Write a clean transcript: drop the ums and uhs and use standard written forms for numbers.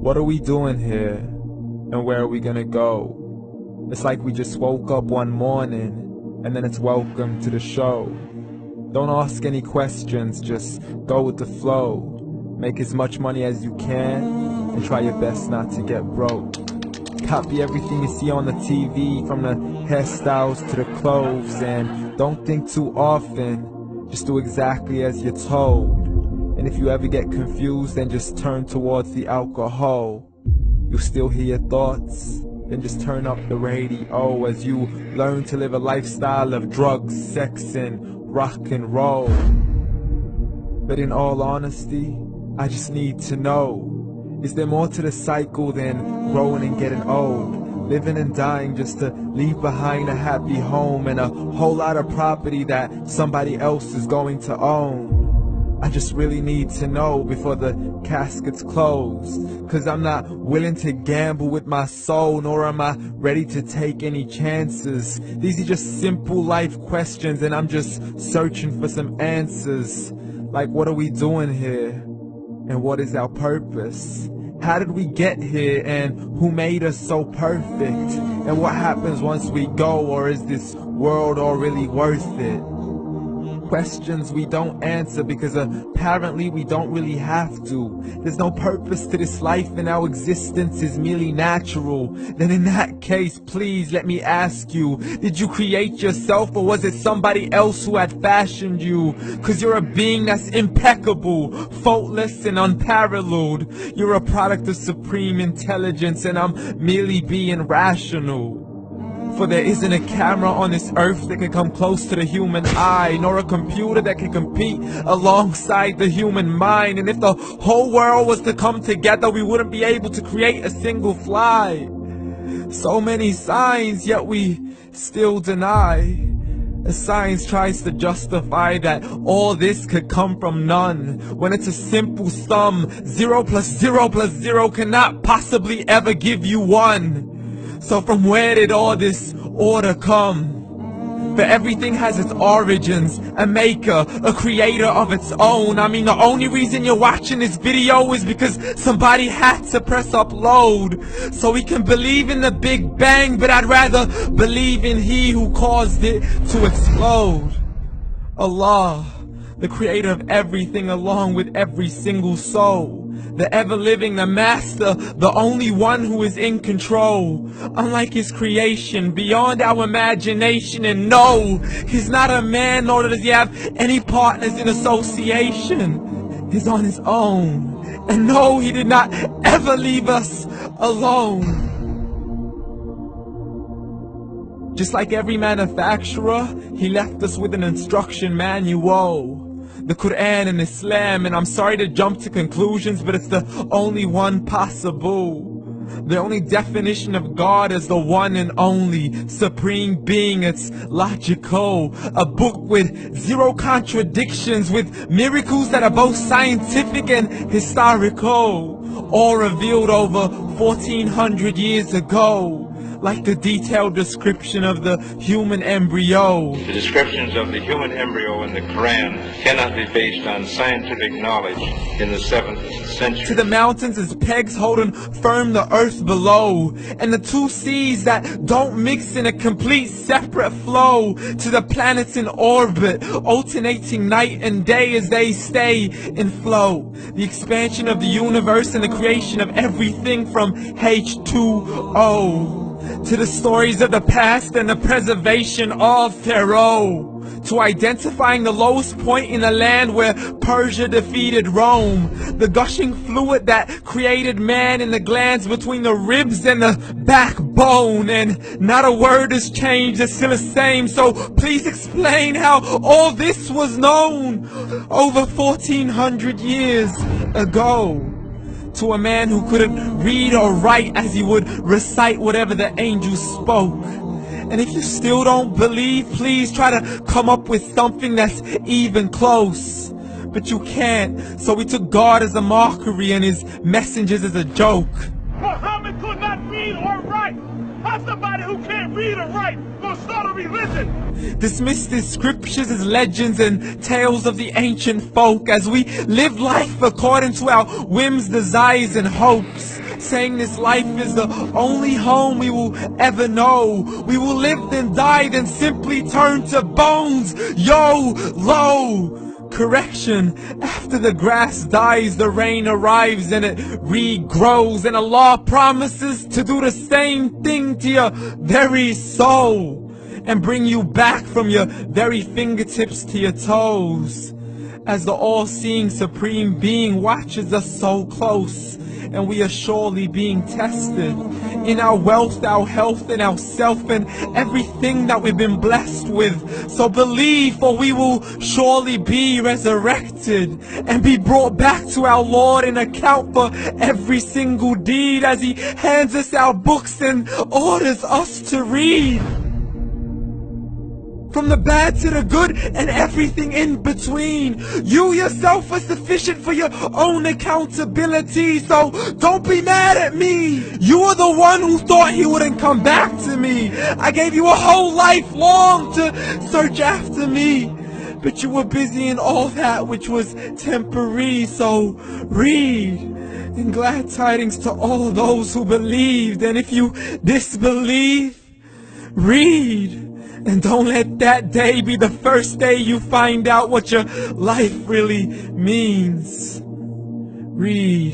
What are we doing here? And where are we gonna go? It's like we just woke up one morning, and then it's welcome to the show. Don't ask any questions, just go with the flow. Make as much money as you can, and try your best not to get broke. Copy everything you see on the TV, from the hairstyles to the clothes, and don't think too often, just do exactly as you're told. And if you ever get confused, then just turn towards the alcohol. You'll still hear your thoughts, then just turn up the radio as you learn to live a lifestyle of drugs, sex, and rock and roll. But in all honesty, I just need to know, is there more to the cycle than growing and getting old? Living and dying just to leave behind a happy home and a whole lot of property that somebody else is going to own. I just really need to know before the casket's closed, 'cause I'm not willing to gamble with my soul, nor am I ready to take any chances. These are just simple life questions, and I'm just searching for some answers. Like, what are we doing here? And what is our purpose? How did we get here, and who made us so perfect? And what happens once we go, or is this world all really worth it? Questions we don't answer because apparently we don't really have to. There's no purpose to this life and our existence is merely natural. Then in that case, please let me ask you, did you create yourself, or was it somebody else who had fashioned you? 'Cause you're a being that's impeccable, faultless and unparalleled. You're a product of supreme intelligence, and I'm merely being rational. For there isn't a camera on this earth that can come close to the human eye, nor a computer that can compete alongside the human mind. And if the whole world was to come together, we wouldn't be able to create a single fly. So many signs, yet we still deny. As science tries to justify that all this could come from none, when it's a simple sum. 0 plus 0 plus 0 cannot possibly ever give you 1. So from where did all this order come? For everything has its origins, a maker, a creator of its own. I mean, the only reason you're watching this video is because somebody had to press upload. So we can believe in the Big Bang, but I'd rather believe in He who caused it to explode. Allah, the creator of everything along with every single soul. The ever-living, the master, the only one who is in control. Unlike his creation, beyond our imagination. And no, he's not a man, nor does he have any partners in association. He's on his own. And no, he did not ever leave us alone. Just like every manufacturer, he left us with an instruction manual. The Quran and Islam, and I'm sorry to jump to conclusions, but it's the only one possible. The only definition of God is the one and only supreme being. It's logical, a book with 0 contradictions, with miracles that are both scientific and historical, all revealed over 1400 years ago. Like the detailed description of the human embryo. The descriptions of the human embryo in the Quran cannot be based on scientific knowledge in the 7th century. To the mountains as pegs holding firm the earth below, and the 2 seas that don't mix in a complete separate flow. To the planets in orbit, alternating night and day as they stay in flow. The expansion of the universe and the creation of everything from H2O. To the stories of the past and the preservation of Pharaoh. To identifying the lowest point in the land where Persia defeated Rome. The gushing fluid that created man in the glands between the ribs and the backbone. And not a word has changed, it's still the same. So please explain how all this was known over 1400 years ago. To a man who couldn't read or write, as he would recite whatever the angels spoke. And if you still don't believe, please try to come up with something that's even close. But you can't, so we took God as a mockery and his messengers as a joke. Muhammad could not read or write. How's somebody who can't read or write gonna start a religion? Dismiss the scriptures as legends and tales of the ancient folk, as we live life according to our whims, desires, and hopes. saying this life is the only home we will ever know. We will live then die, then simply turn to bones. YOLO! Correction, after the grass dies, the rain arrives and it regrows, and Allah promises to do the same thing to your very soul and bring you back from your very fingertips to your toes, as the all-seeing supreme being watches us so close, and we are surely being tested in our wealth, our health, and our self, and everything that we've been blessed with. So believe, for we will surely be resurrected and be brought back to our Lord and account for every single deed, as He hands us our books and orders us to read. From the bad to the good and everything in between. You yourself are sufficient for your own accountability, so don't be mad at me. You are the one who thought He wouldn't come back to me. I gave you a whole life long to search after me, but you were busy in all that which was temporary. So read, and glad tidings to all those who believed. And if you disbelieve, read. And don't let that day be the first day you find out what your life really means. Read.